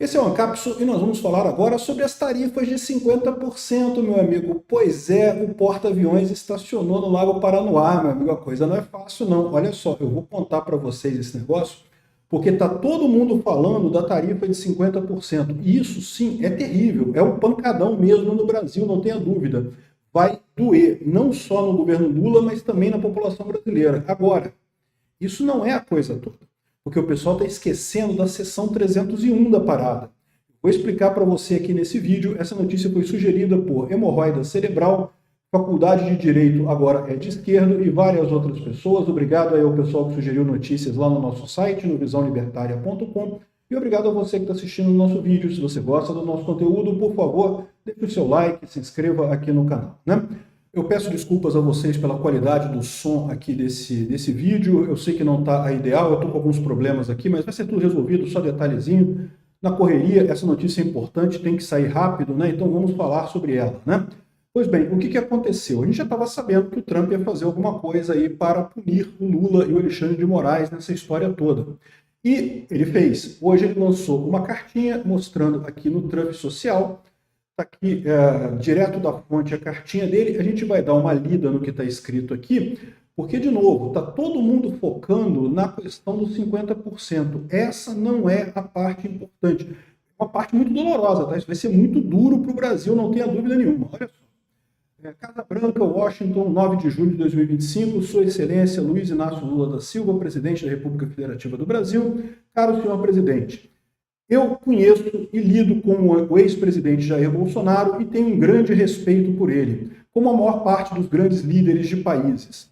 Esse é o Ancapsu e nós vamos falar agora sobre as tarifas de 50%, meu amigo. Pois é, o porta-aviões estacionou no Lago Paranoá, meu amigo. A coisa não é fácil, não. Olha só, eu vou contar para vocês esse negócio, porque está todo mundo falando da tarifa de 50%. E isso, sim, é terrível. É um pancadão mesmo no Brasil, não tenha dúvida. Vai doer, não só no governo Lula, mas também na população brasileira. Agora, isso não é a coisa toda, porque o pessoal está esquecendo da seção 301 da parada. Vou explicar para você aqui nesse vídeo. Essa notícia foi sugerida por Hemorroida Cerebral, Faculdade de Direito agora é de esquerdo e várias outras pessoas. Obrigado aí ao pessoal que sugeriu notícias lá no nosso site, no visãolibertaria.com. E obrigado a você que está assistindo o nosso vídeo. Se você gosta do nosso conteúdo, por favor, deixe o seu like, se inscreva aqui no canal, né? Eu peço desculpas a vocês pela qualidade do som aqui desse vídeo. Eu sei que não está ideal, eu estou com alguns problemas aqui, mas vai ser tudo resolvido, só detalhezinho. Na correria, essa notícia é importante, tem que sair rápido, né? Então vamos falar sobre ela, né? Pois bem, o que aconteceu? A gente já estava sabendo que o Trump ia fazer alguma coisa aí para punir o Lula e o Alexandre de Moraes nessa história toda. E ele fez. Hoje ele lançou uma cartinha mostrando aqui no Trump Social. Está aqui, direto da fonte, a cartinha dele. A gente vai dar uma lida no que está escrito aqui, porque, de novo, está todo mundo focando na questão dos 50%. Essa não é a parte importante. É uma parte muito dolorosa, tá? Isso vai ser muito duro para o Brasil, não tenha dúvida nenhuma. Olha só. Casa Branca, Washington, 9 de julho de 2025, Sua Excelência Luiz Inácio Lula da Silva, presidente da República Federativa do Brasil. Caro senhor presidente, eu conheço e lido com o ex-presidente Jair Bolsonaro e tenho um grande respeito por ele, como a maior parte dos grandes líderes de países.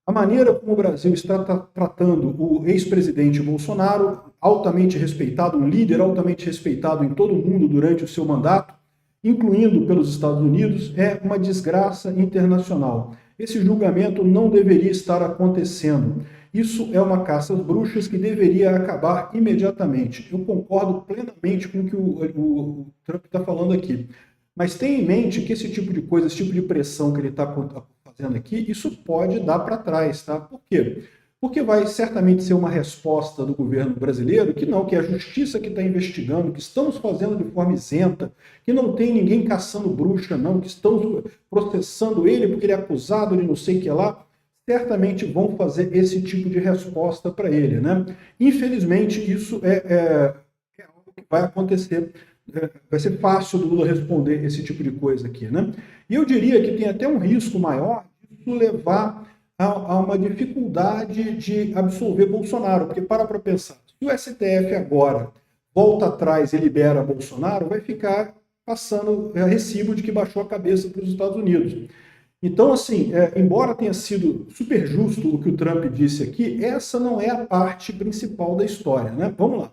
A maneira como o Brasil está tratando o ex-presidente Bolsonaro, altamente respeitado, um líder altamente respeitado em todo o mundo durante o seu mandato, incluindo pelos Estados Unidos, é uma desgraça internacional. Esse julgamento não deveria estar acontecendo. Isso é uma caça às bruxas que deveria acabar imediatamente. Eu concordo plenamente com o que o Trump está falando aqui. Mas tenha em mente que esse tipo de coisa, esse tipo de pressão que ele está fazendo aqui, isso pode dar para trás, tá? Por quê? Porque vai certamente ser uma resposta do governo brasileiro que não, que é a justiça que está investigando, que estamos fazendo de forma isenta, que não tem ninguém caçando bruxa, não, que estamos processando ele porque ele é acusado de não sei o que lá, certamente vão fazer esse tipo de resposta para ele, né? Infelizmente, isso é algo que vai acontecer. Vai ser fácil do Lula responder esse tipo de coisa aqui, né? E eu diria que tem até um risco maior de levar a uma dificuldade de absolver Bolsonaro, porque para pensar, se o STF agora volta atrás e libera Bolsonaro, vai ficar passando recibo de que baixou a cabeça para os Estados Unidos. Então, assim, embora tenha sido super justo o que o Trump disse aqui, essa não é a parte principal da história, né? Vamos lá.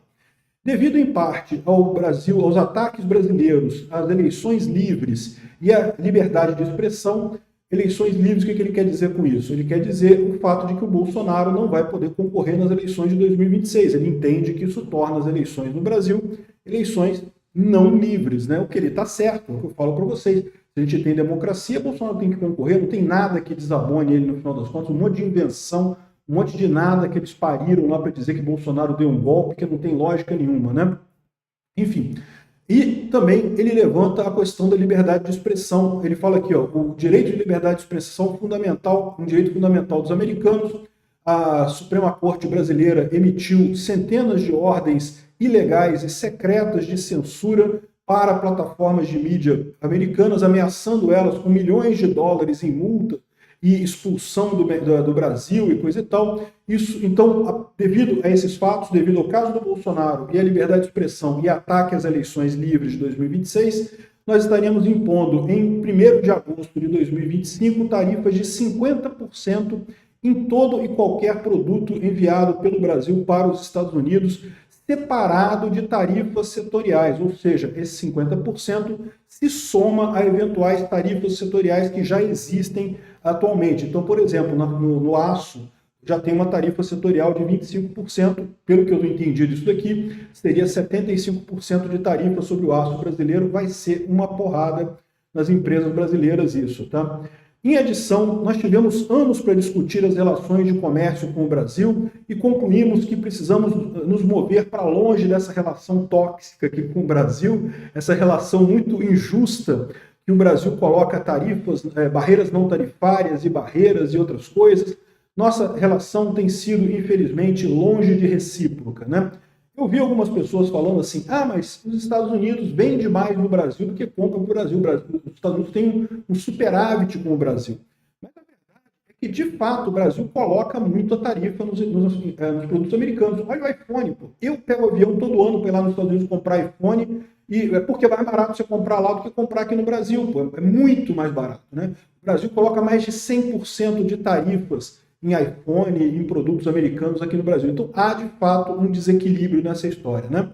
Devido, em parte, ao Brasil, aos ataques brasileiros, às eleições livres e à liberdade de expressão, eleições livres, o que ele quer dizer com isso? Ele quer dizer o fato de que o Bolsonaro não vai poder concorrer nas eleições de 2026. Ele entende que isso torna as eleições no Brasil eleições não livres, né? O que ele está certo, é o que eu falo para vocês. Se a gente tem democracia, Bolsonaro tem que concorrer, não tem nada que desabone ele no final das contas, um monte de invenção, um monte de nada que eles pariram lá para dizer que Bolsonaro deu um golpe, que não tem lógica nenhuma, né? Enfim. E também ele levanta a questão da liberdade de expressão. Ele fala aqui, ó, o direito de liberdade de expressão é fundamental, um direito fundamental dos americanos. A Suprema Corte brasileira emitiu centenas de ordens ilegais e secretas de censura para plataformas de mídia americanas, ameaçando elas com milhões de dólares em multa e expulsão do Brasil e coisa e tal. Isso, então, devido a esses fatos, devido ao caso do Bolsonaro e à liberdade de expressão e ataque às eleições livres de 2026, nós estaríamos impondo, em 1º de agosto de 2025, tarifas de 50% em todo e qualquer produto enviado pelo Brasil para os Estados Unidos, separado de tarifas setoriais, ou seja, esse 50% se soma a eventuais tarifas setoriais que já existem atualmente. Então, por exemplo, no aço, já tem uma tarifa setorial de 25%, pelo que eu entendi disso daqui, seria 75% de tarifa sobre o aço brasileiro, vai ser uma porrada nas empresas brasileiras isso, tá? Em adição, nós tivemos anos para discutir as relações de comércio com o Brasil e concluímos que precisamos nos mover para longe dessa relação tóxica aqui com o Brasil, essa relação muito injusta que o Brasil coloca tarifas, barreiras não tarifárias e barreiras e outras coisas. Nossa relação tem sido, infelizmente, longe de recíproca, né? Eu vi algumas pessoas falando assim, mas os Estados Unidos vendem mais no Brasil do que compram no Brasil. Os Estados Unidos têm um superávit com o Brasil. Mas a verdade é que, de fato, o Brasil coloca muito a tarifa nos produtos americanos. Olha o iPhone, pô. Eu pego avião todo ano para ir lá nos Estados Unidos comprar iPhone, e é porque é mais barato você comprar lá do que comprar aqui no Brasil. Pô. É muito mais barato, né? O Brasil coloca mais de 100% de tarifas em iPhone, em produtos americanos aqui no Brasil. Então, há, de fato, um desequilíbrio nessa história, né?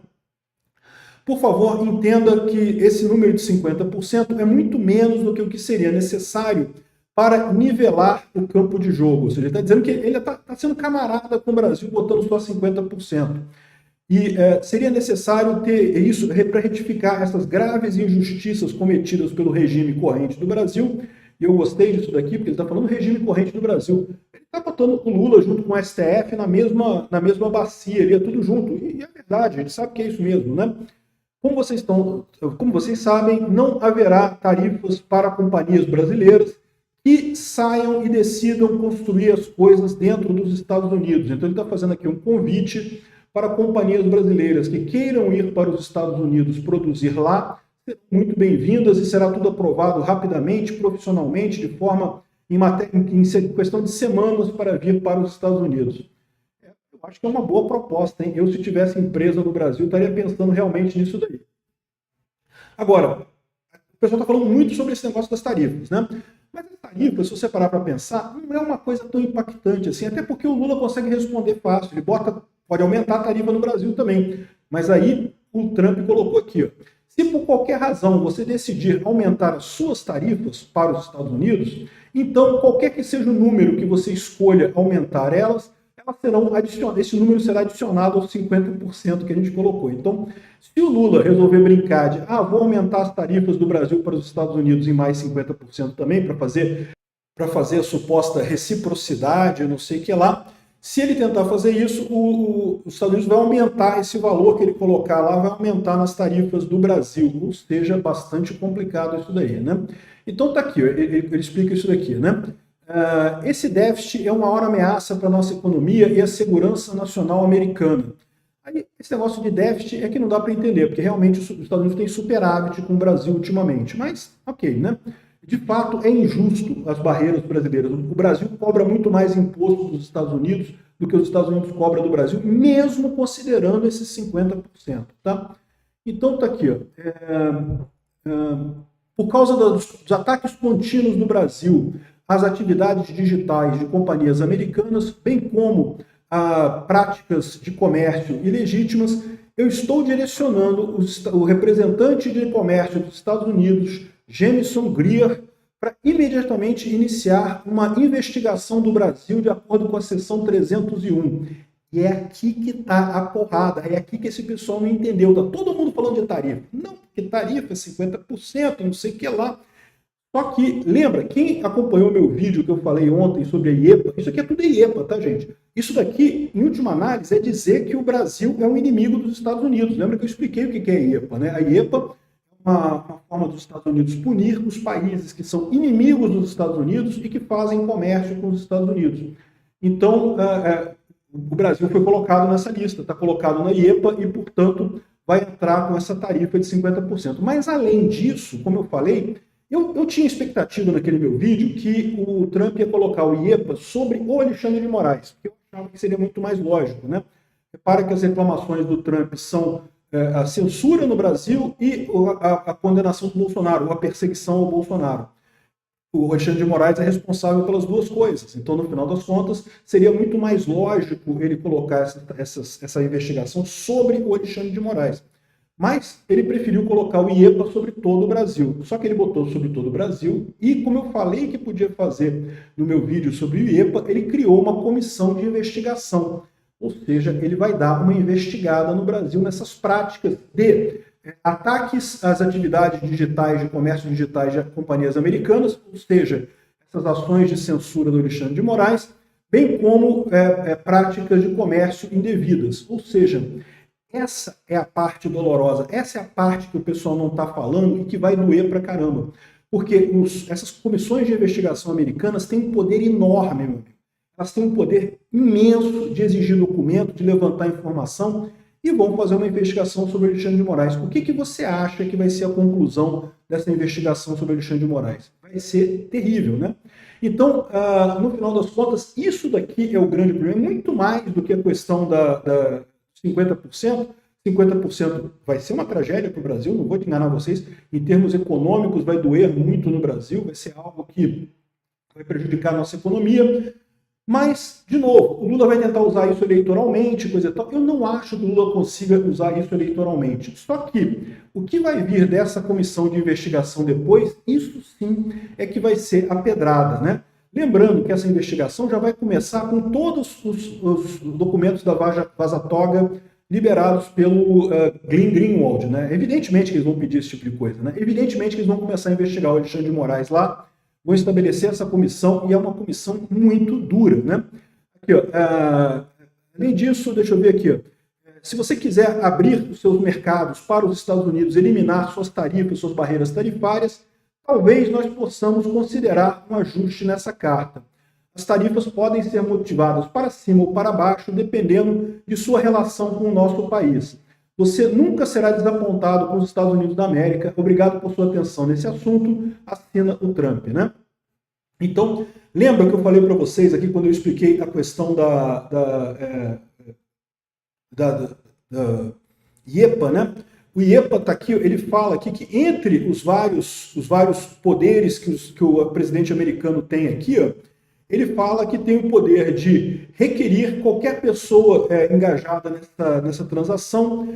Por favor, entenda que esse número de 50% é muito menos do que o que seria necessário para nivelar o campo de jogo. Ou seja, ele está dizendo que ele está sendo camarada com o Brasil, botando só 50%. E seria necessário ter isso para retificar essas graves injustiças cometidas pelo regime corrente do Brasil. E eu gostei disso daqui, porque ele está falando do regime corrente do Brasil. Ele está botando o Lula junto com o STF na mesma bacia, ali, é tudo junto. E é verdade, a gente sabe que é isso mesmo, né? Como vocês sabem, não haverá tarifas para companhias brasileiras que saiam e decidam construir as coisas dentro dos Estados Unidos. Então ele está fazendo aqui um convite para companhias brasileiras que queiram ir para os Estados Unidos produzir lá, serão muito bem-vindas e será tudo aprovado rapidamente, profissionalmente, de forma em questão de semanas para vir para os Estados Unidos. Eu acho que é uma boa proposta, hein? Eu, se tivesse empresa no Brasil, estaria pensando realmente nisso daí. Agora, o pessoal está falando muito sobre esse negócio das tarifas, né? Mas as tarifas, se você parar para pensar, não é uma coisa tão impactante assim, até porque o Lula consegue responder fácil, ele pode aumentar a tarifa no Brasil também. Mas aí o Trump colocou aqui, ó, se por qualquer razão você decidir aumentar as suas tarifas para os Estados Unidos, então qualquer que seja o número que você escolha aumentar elas serão adicionadas, esse número será adicionado aos 50% que a gente colocou. Então, se o Lula resolver brincar de, vou aumentar as tarifas do Brasil para os Estados Unidos em mais 50% também, para fazer a suposta reciprocidade, não sei o que lá, se ele tentar fazer isso, os Estados Unidos vai aumentar esse valor que ele colocar lá, vai aumentar nas tarifas do Brasil, ou seja, bastante complicado isso daí, né? Então tá aqui, ele explica isso daqui, né? Esse déficit é uma maior ameaça para a nossa economia e a segurança nacional americana. Aí, esse negócio de déficit é que não dá para entender, porque realmente os Estados Unidos têm superávit com o Brasil ultimamente, mas ok, né? De fato, é injusto as barreiras brasileiras. O Brasil cobra muito mais imposto dos Estados Unidos do que os Estados Unidos cobram do Brasil, mesmo considerando esses 50%. Tá? Então, tá aqui. Por causa dos ataques contínuos do Brasil às atividades digitais de companhias americanas, bem como a práticas de comércio ilegítimas, eu estou direcionando o representante de comércio dos Estados Unidos, Jamieson Greer, para imediatamente iniciar uma investigação do Brasil de acordo com a seção 301. E é aqui que está a porrada, é aqui que esse pessoal não entendeu. Está todo mundo falando de tarifa. Não, porque tarifa é 50%, não sei o que lá. Só que, lembra, quem acompanhou meu vídeo que eu falei ontem sobre a IEPA, isso aqui é tudo IEPA, tá, gente? Isso daqui, em última análise, é dizer que o Brasil é um inimigo dos Estados Unidos. Lembra que eu expliquei o que é a IEPA, né? A IEPA uma forma dos Estados Unidos punir os países que são inimigos dos Estados Unidos e que fazem comércio com os Estados Unidos. Então, o Brasil foi colocado nessa lista, está colocado na IEPA e, portanto, vai entrar com essa tarifa de 50%. Mas, além disso, como eu falei, eu tinha expectativa naquele meu vídeo que o Trump ia colocar o IEPA sobre o Alexandre de Moraes, porque eu achava que seria muito mais lógico, né? Repara que as reclamações do Trump são a censura no Brasil e a condenação do Bolsonaro, ou a perseguição ao Bolsonaro. O Alexandre de Moraes é responsável pelas duas coisas. Então, no final das contas, seria muito mais lógico ele colocar essa investigação sobre o Alexandre de Moraes. Mas ele preferiu colocar o IEPA sobre todo o Brasil. Só que ele botou sobre todo o Brasil e, como eu falei que podia fazer no meu vídeo sobre o IEPA, ele criou uma comissão de investigação. Ou seja, ele vai dar uma investigada no Brasil nessas práticas de ataques às atividades digitais, de comércio digitais de companhias americanas, ou seja, essas ações de censura do Alexandre de Moraes, bem como práticas de comércio indevidas. Ou seja, essa é a parte dolorosa, essa é a parte que o pessoal não está falando e que vai doer pra caramba. Porque essas comissões de investigação americanas têm um poder enorme, meu amigo. Elas têm um poder imenso de exigir documento, de levantar informação e vão fazer uma investigação sobre o Alexandre de Moraes. O que você acha que vai ser a conclusão dessa investigação sobre o Alexandre de Moraes? Vai ser terrível, né? Então, no final das contas, isso daqui é o grande problema, muito mais do que a questão da 50%. 50% vai ser uma tragédia para o Brasil, não vou te enganar vocês, em termos econômicos vai doer muito no Brasil, vai ser algo que vai prejudicar a nossa economia, mas, de novo, o Lula vai tentar usar isso eleitoralmente, coisa e tal. Eu não acho que o Lula consiga usar isso eleitoralmente. Só que o que vai vir dessa comissão de investigação depois, isso sim é que vai ser a pedrada, né? Lembrando que essa investigação já vai começar com todos os documentos da Vaza Toga liberados pelo Glenn Greenwald, né? Evidentemente que eles vão pedir esse tipo de coisa, né? Evidentemente que eles vão começar a investigar o Alexandre de Moraes lá, vão estabelecer essa comissão, e é uma comissão muito dura, né? Aqui, ó, além disso, deixa eu ver aqui, ó, se você quiser abrir os seus mercados para os Estados Unidos, eliminar suas tarifas, suas barreiras tarifárias, talvez nós possamos considerar um ajuste nessa carta. As tarifas podem ser motivadas para cima ou para baixo, dependendo de sua relação com o nosso país. Você nunca será desapontado com os Estados Unidos da América. Obrigado por sua atenção nesse assunto. Assina o Trump, né? Então, lembra que eu falei para vocês aqui quando eu expliquei a questão da IEPA, né? O IEPA está aqui, ele fala aqui que entre os vários poderes que o presidente americano tem aqui, ó, ele fala que tem o poder de requerir qualquer pessoa engajada nessa transação,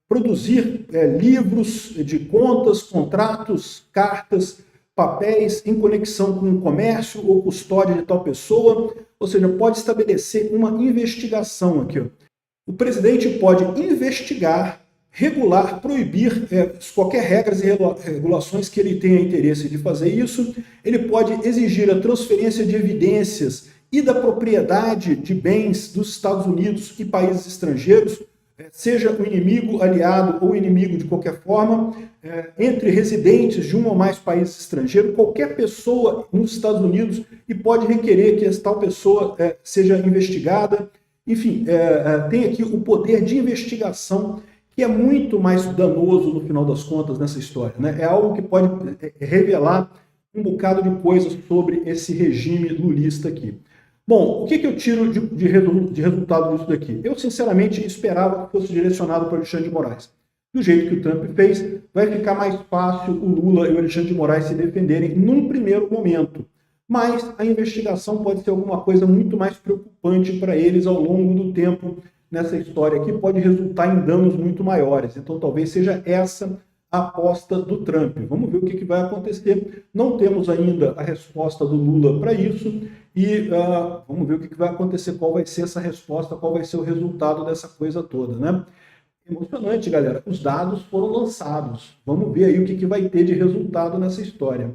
produzir livros de contas, contratos, cartas, papéis em conexão com o comércio ou custódia de tal pessoa, ou seja, pode estabelecer uma investigação aqui. Ó. O presidente pode investigar, regular, proibir qualquer regras e regulações que ele tenha interesse de fazer isso. Ele pode exigir a transferência de evidências e da propriedade de bens dos Estados Unidos e países estrangeiros, seja o inimigo, aliado ou inimigo de qualquer forma, entre residentes de um ou mais países estrangeiros, qualquer pessoa nos Estados Unidos, e pode requerer que essa tal pessoa seja investigada. Enfim, tem aqui o poder de investigação, que é muito mais danoso no final das contas nessa história, né? É algo que pode revelar um bocado de coisas sobre esse regime lulista aqui. Bom, o que eu tiro de resultado disso daqui? Eu, sinceramente, esperava que fosse direcionado para o Alexandre de Moraes. Do jeito que o Trump fez, vai ficar mais fácil o Lula e o Alexandre de Moraes se defenderem num primeiro momento. Mas a investigação pode ser alguma coisa muito mais preocupante para eles ao longo do tempo nessa história aqui, pode resultar em danos muito maiores. Então talvez seja essa a aposta do Trump. Vamos ver o que vai acontecer. Não temos ainda a resposta do Lula para isso e vamos ver o que vai acontecer, qual vai ser essa resposta, qual vai ser o resultado dessa coisa toda, né? Emocionante, galera. Os dados foram lançados. Vamos ver aí o que vai ter de resultado nessa história.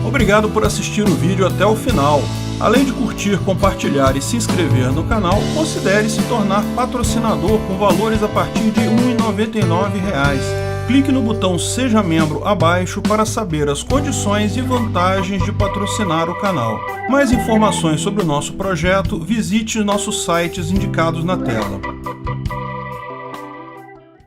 Obrigado por assistir o vídeo até o final. Além de curtir, compartilhar e se inscrever no canal, considere se tornar patrocinador com valores a partir de R$ 1,99. Clique no botão Seja Membro abaixo para saber as condições e vantagens de patrocinar o canal. Mais informações sobre o nosso projeto, visite nossos sites indicados na tela.